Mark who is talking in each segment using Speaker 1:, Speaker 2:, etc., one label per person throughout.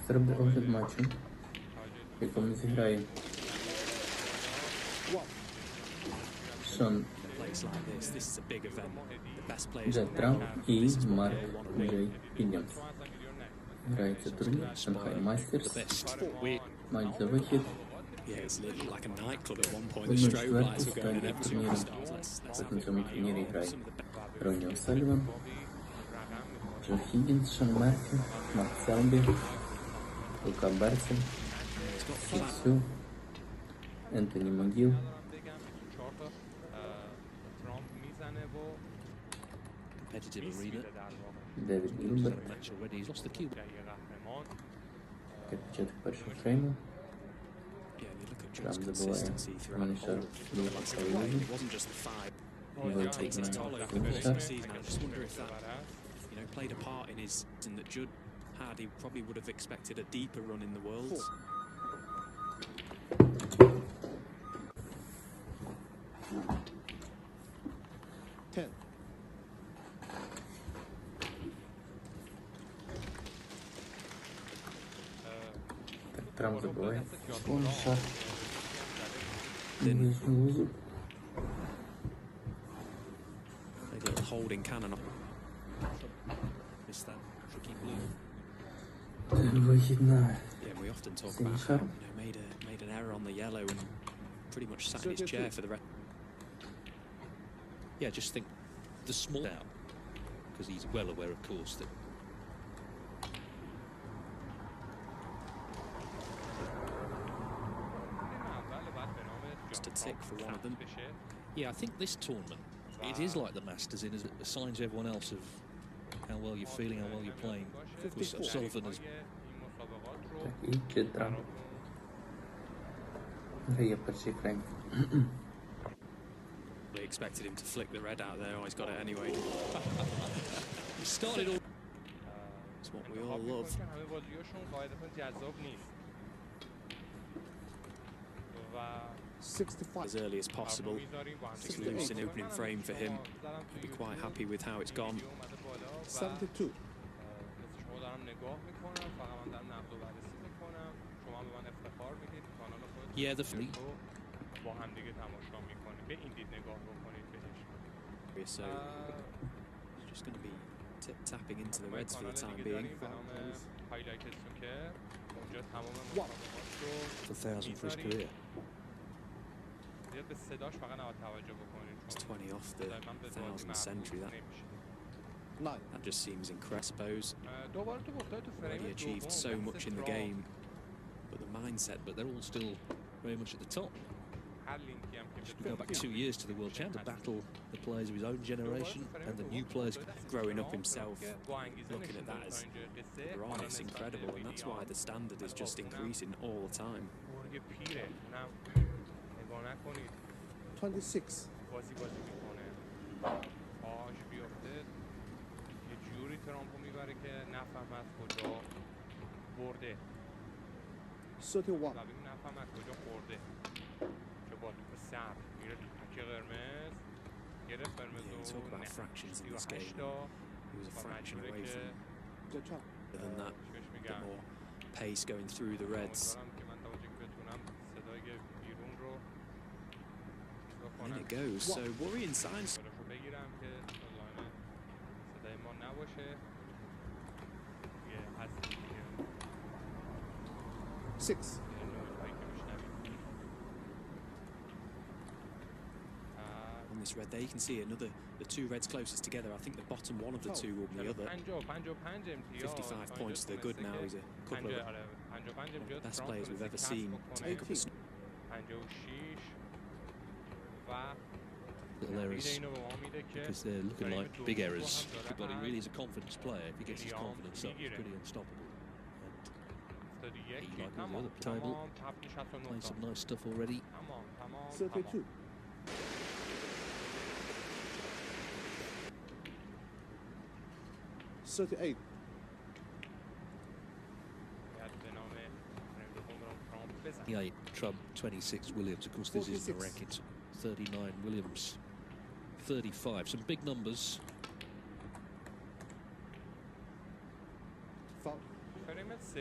Speaker 1: Зроби огляд матчу, в якому зіграє Шон Judd і Марк Джей Higgins. Грається турнір Shanghai Masters. Матч за вихід. Одну четверту стадії турніру. На цьому турнірі грає Ронні О'Саліван, Judd Higgins, Шон Мерфі, Марк Селбі, Лука Берцель, Сю, Ентоні Могіл, Девід Гілберт. Як початок першого фрейму. Там забуває Манішар Лука. Вихід на Манішар.
Speaker 2: Played a part in his and that Judd had. He probably would have expected a deeper run in the Worlds.
Speaker 1: Трам забуває. Манішар. Нижню лузу.
Speaker 2: A little holding cannon up. Missed that tricky blue.
Speaker 1: Вихід на
Speaker 2: Yeah, we often talk about how made an error on the yellow and pretty much sat in his chair for the rest.
Speaker 3: Yeah, just think the small out because he's well aware, of course, that.
Speaker 2: Just a tick for one of them.
Speaker 3: Yeah, I think this tournament, it is like the Masters in as it assigns everyone else of how well you're feeling, how well you're playing. Of course, Sullivan has.
Speaker 1: І Трам. Грає перший фрейм.
Speaker 2: We expected him to flick the red out there. Oh, he's got it anyway.
Speaker 3: He started all.
Speaker 2: It's what we all love. As early as possible. Just loose in opening frame for him. He'll be quite happy with how it's gone.
Speaker 4: 72.
Speaker 3: Yeah, the fleet.
Speaker 2: So he's just going to be tip-tapping into the reds for the time being.
Speaker 3: 1,000 for his career.
Speaker 2: It's 20 off the 1,000th century. That just seems incredible, I suppose. Already achieved so much in the game, but the mindset.
Speaker 3: But they're all still very much at the top. Should go back 2 years to the World Champ to battle the players of his own generation and the new players.
Speaker 2: Growing up himself, looking at that as honest, incredible, and that's why the standard is just increasing all the time.
Speaker 4: 26.
Speaker 2: Talk about fractions in this game. He was a fraction away from. Other than that, a bit more pace going through the reds. And in it goes. So worrying signs.
Speaker 4: 6.
Speaker 2: On this red there, you can see the two reds closest together. I think the bottom one of the two will be the other. 55 points to the good now. He's a couple of the best players we've ever seen to pick up a
Speaker 3: little errors because they're looking like big errors. But he really is a confidence player. If he gets his confidence up, he's pretty unstoppable. And he, like all the other table, playing some nice stuff already.
Speaker 4: 32.
Speaker 3: Trump 26 Williams. Of course, this is the rankings. 39 Williams. 35. Some big numbers.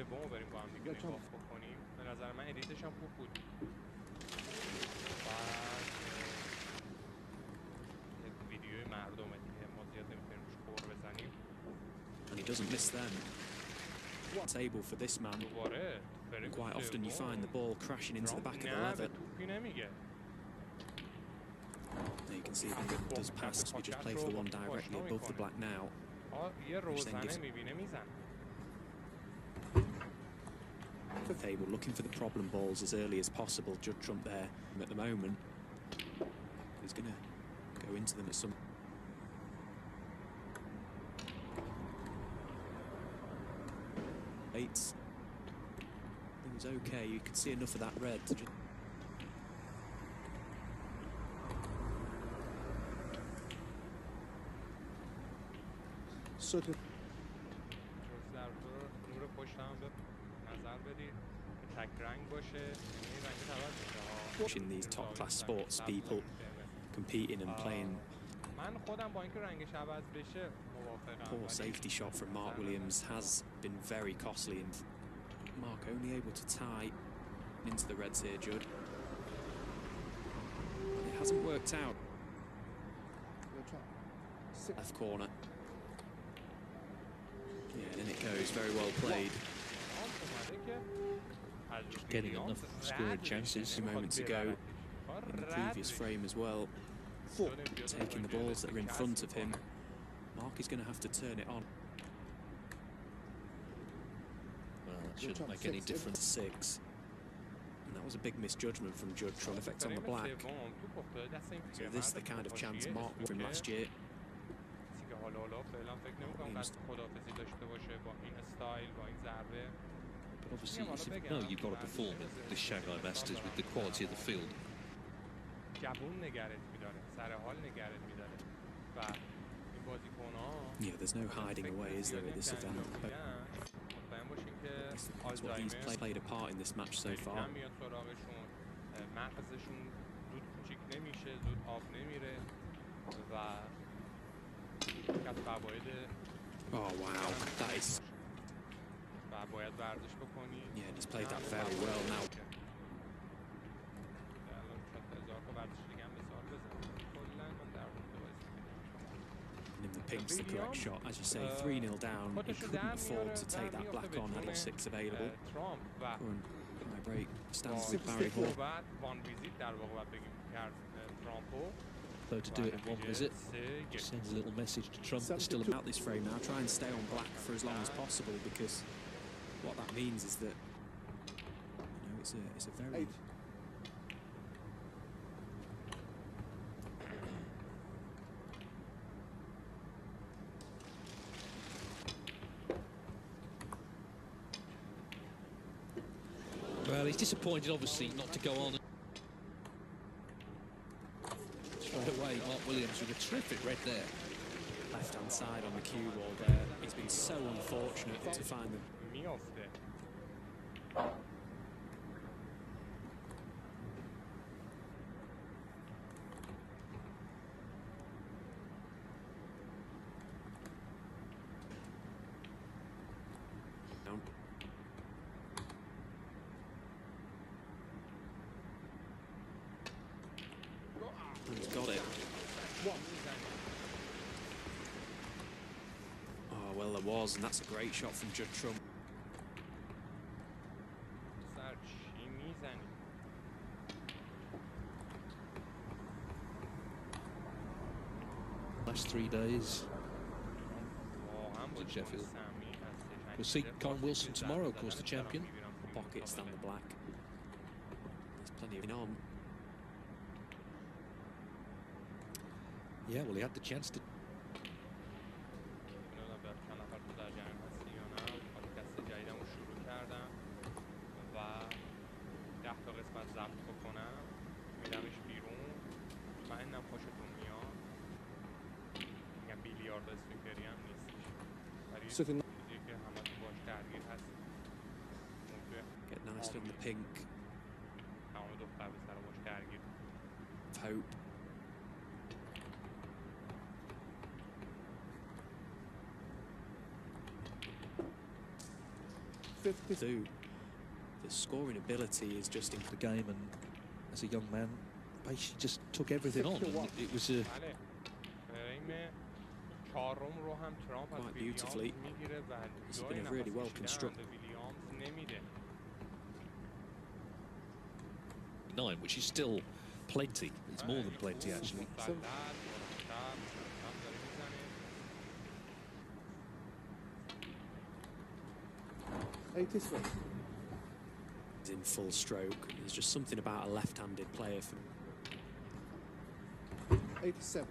Speaker 5: سومو بریم با هم دیگه نگاه بکنیم. به نظر من ادیتش هم خوب بود. بعد ویدیوی مردمه دیگه، ما زیاد نمیتونیم روش خور بزنیم.
Speaker 2: And he doesn't miss them. Table for this man.
Speaker 5: دوباره
Speaker 2: Quite often you find the ball crashing into the back of the leather.
Speaker 5: توپی نمیگه.
Speaker 2: There you can see if he does pass. We just play for the one directly above the black now.
Speaker 5: یه روزنه میبینه میزن.
Speaker 2: Fable looking for the problem balls as early as possible. Judd Trump there at the moment. He's going to go into them at some. Eights. I think it's okay. You can see enough of that red to just.
Speaker 4: Certain.
Speaker 5: نور پشت هم به نظر بدید که تک رنگ باشه. این رنگ عوض میشه ها.
Speaker 2: Watching these top class sports people competing and playing.
Speaker 5: من خودم با اینکه رنگش عوض بشه موافقم.
Speaker 2: Poor safety shot from Mark Williams has been very costly, and Mark only able to tie into the reds here, Judd. It hasn't worked out. Left corner. Yeah, and in it goes. Very well played.
Speaker 3: Getting enough scoring chances.
Speaker 2: 2 moments ago in the previous frame as well. Taking the balls that are in front of him. Mark is going to have to turn it on.
Speaker 3: Well, that shouldn't make any difference.
Speaker 2: 6. And that was a big misjudgment from Judd Trump. Effect on the black. So this is the kind of chance Mark won from last year.
Speaker 3: But obviously, no, you've got to perform at the Shanghai Masters with the quality of the field.
Speaker 2: Yeah, there's no hiding away, is there, at this event? That's what he's played a part in this match so far. Oh wow, that is. Yeah, he's played that very well now. And in the pink's the correct shot. As you say, 3-0 down. He couldn't afford to take that black on, had all 6 available. Current high break stands with Barry Hall.
Speaker 3: Though to do it in one visit, just sends a little message to Trump.
Speaker 2: They're still about this frame now. Try and stay on black for as long as possible, because what that means is that, you know, it's a very.
Speaker 4: 8.
Speaker 3: Well, he's disappointed, obviously, not to go on. Straight away, Mark Williams with a terrific red there.
Speaker 2: Left-hand side on the cue wall there. He's been so unfortunate to find them. He's got it. Oh, well, there was, and that's a great shot from Judd Trump.
Speaker 3: Last 3 days in Sheffield. We'll see Colin Wilson tomorrow, of course, the champion.
Speaker 2: Pockets than the black. There's plenty of on.
Speaker 3: Yeah, well, he had the chance to.
Speaker 4: Certain.
Speaker 2: Get nice from the pink. Hope. do. The scoring ability is just
Speaker 3: The game, and as a young man, basically just took everything on. And it was a
Speaker 2: quite beautifully. It's been a really well constructed
Speaker 3: 9, which is still plenty. It's more than plenty, actually.
Speaker 4: 83.
Speaker 2: in full stroke. There's just something about a left-handed player for
Speaker 4: 87.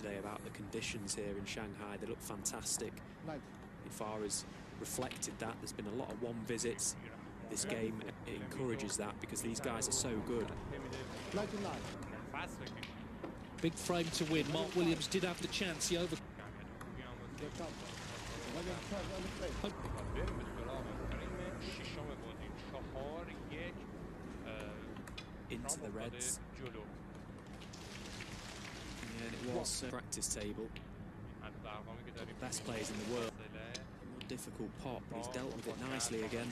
Speaker 2: today about the conditions here in Shanghai. They look fantastic.
Speaker 4: 90.
Speaker 2: As far as reflected that, there's been a lot of one visits. This game, it encourages that because these guys are so good.
Speaker 4: 99.
Speaker 3: Big frame to win. Mark Williams did have the chance. He over.
Speaker 2: Into the Reds. Yeah, and it was practice table. Best players in the world. A more difficult pot, but he's dealt with it nicely again.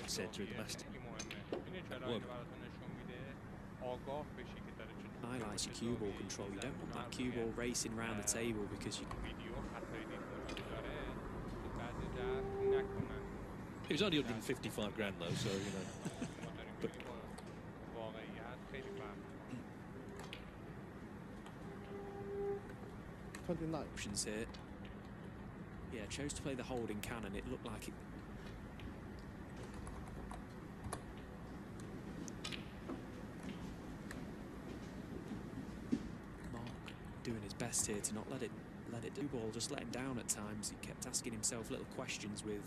Speaker 3: Centre of the master.
Speaker 2: Highlights your cue ball control. You don't want that cue ball racing around the table because you.
Speaker 3: It was only 155 grand though, so you know. But
Speaker 4: 29.
Speaker 2: Options here. Yeah, chose to play the holding cannon. It looked like it. Mark doing his best here to not let it do ball, just let him down at times. He kept asking himself little questions with.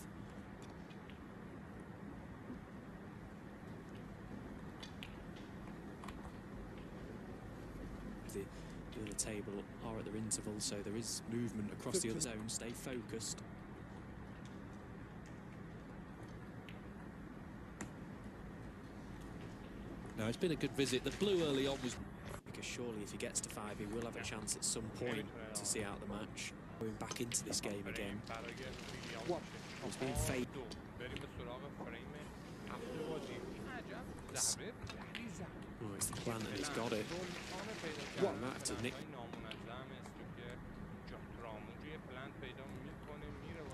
Speaker 2: The other table are at their interval, so there is movement across the other zone. Stay focused.
Speaker 3: no, it's been a good visit. The blue early on was.
Speaker 2: Because surely if he gets to 5, he will have a chance at some point to see out the match. Going back into this game again. He's being faded. Oh, it's the plan and he's got it. He might have to nick.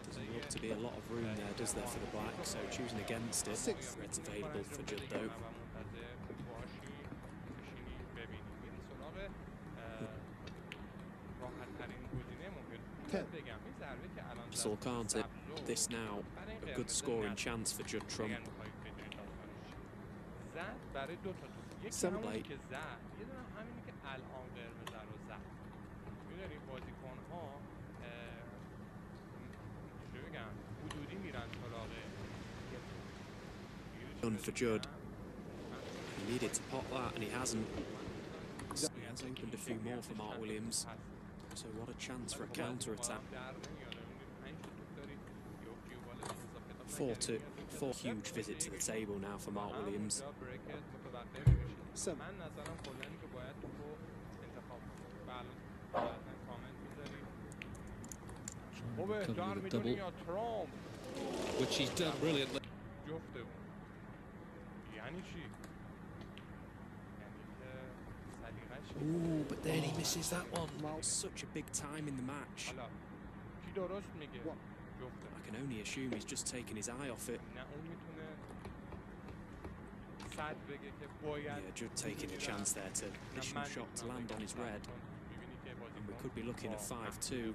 Speaker 2: Doesn't look to be a lot of room there, does there, for the black? So choosing against it.
Speaker 4: 6.
Speaker 2: Red's available for Judd though. Still can't it? This now a good scoring chance for Judd Trump.
Speaker 4: 7.
Speaker 2: Late. Done for Judd. He needed to pop that and he hasn't. He has opened a few more for Mark Williams. So what a chance for a counter-attack. 4-2. 4 huge visit to the table now for Mark Williams.
Speaker 4: 7.
Speaker 3: Cover with a double, which he's done brilliantly. Ooh, but then he misses that one.
Speaker 2: Such a big time in the match. I can only assume he's just taken his eye off it. Yeah, Judd taking a chance there to issue shot to land on his red. And we could be looking at 5-2.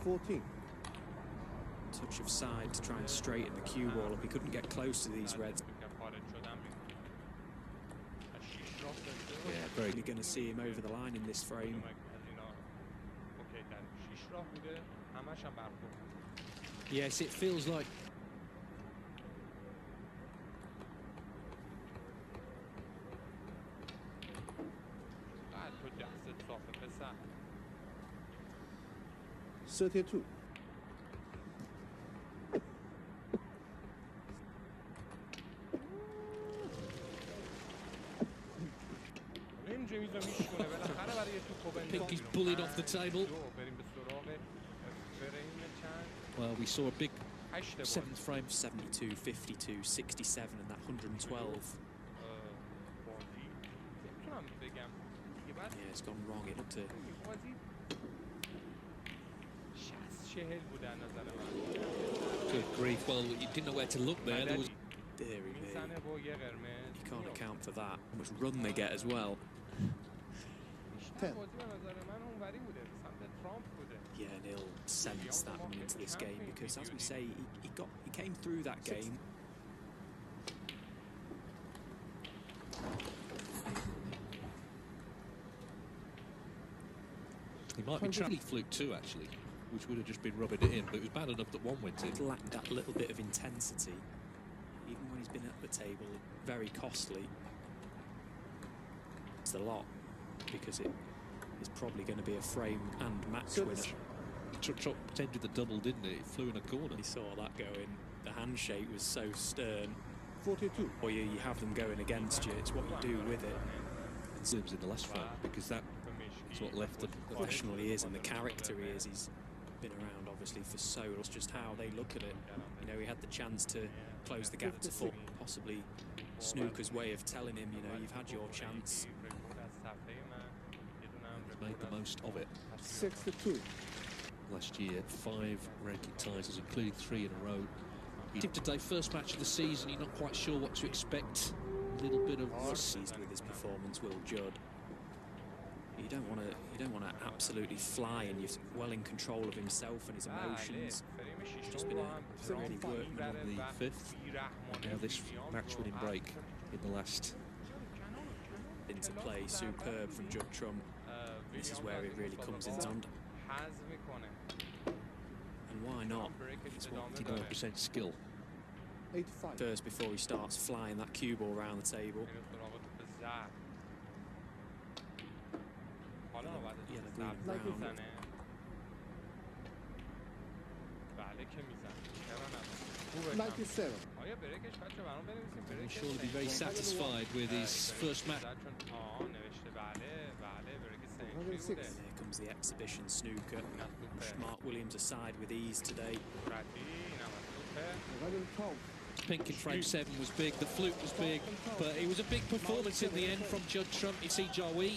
Speaker 4: 14.
Speaker 2: Touch of side to try and straighten the cue ball up. He couldn't get close to these reds.
Speaker 3: Yeah, very.
Speaker 2: We're going to see him over the line in this frame.
Speaker 3: Yes, it feels like.
Speaker 4: $32.
Speaker 3: I think he's bullied off the table. Well, we saw a big
Speaker 5: 8 بود
Speaker 3: 7th frame.
Speaker 2: 72, 52, 67 and that 112.
Speaker 5: بازی نمیتونم بگم دیگه بعد
Speaker 2: Yeah, it's gone wrong. It looked to...
Speaker 5: بازی 60-40 بود از نظر من.
Speaker 3: Good grief. Well, you didn't know where to look there. There was
Speaker 2: Deary me.
Speaker 5: میزنه با یه قرمز.
Speaker 2: You can't account for that. How much run they get as well.
Speaker 5: بیشتر بازی به نظر من اونوری بوده، به سمت ترامپ بوده.
Speaker 2: Yeah, and he'll sense that coming into this game because, as we say, he came through that game.
Speaker 3: He might be trying fluke too, actually, which would have just been rubbing it in, but it was bad enough that one went in.
Speaker 2: It lacked that little bit of intensity, even when he's been at the table. Very costly. It's a lot because it is probably going to be a frame and match winner.
Speaker 3: Truck pretended the double, didn't it? It flew in a corner.
Speaker 2: He saw that going. The handshake was so stern.
Speaker 4: 42.
Speaker 2: Or you have them going against you. It's what you do with it.
Speaker 3: It lives in the last frame because that is what left them.
Speaker 2: The professional he is and the character he is. He's been around obviously for so long. It's just how they look at it. You know, he had the chance to close the gap to 4. Possibly Snooker's way of telling him, you know, you've had your chance.
Speaker 3: He's made the most of it.
Speaker 4: 62.
Speaker 3: Last year, 5 ranking titles, including 3 in a row. Today, first match of the season, you're not quite sure what to expect. A little bit of
Speaker 2: Seized with his performance, Will Judd. You don't want to absolutely fly, and you're well in control of himself and his emotions. He's just been a really workman
Speaker 3: on the 5th. And now this match-winning break in the last.
Speaker 2: Into play, superb from Judd Trump. This is where it really comes in under. And why not?
Speaker 3: It's 99% skill.
Speaker 4: 85.
Speaker 2: First, before he starts flying that cue ball around the table. Yellow, green and brown.
Speaker 5: بله که میزن. چرا نبود؟
Speaker 4: 97.
Speaker 5: آیا بریکش بچه برام بنویسیم
Speaker 3: He'll
Speaker 5: بریکش.
Speaker 3: surely be very satisfied with his first match.
Speaker 5: نوشته بله بریک سنچری بوده.
Speaker 2: And here comes the exhibition snooker. Mark Williams aside with ease today.
Speaker 5: صورتی اینم از سوپر.
Speaker 4: 112.
Speaker 3: Pink in frame 7 was big, the fluke was big, but it was a big performance in the end from Judd Trump. You see Jawi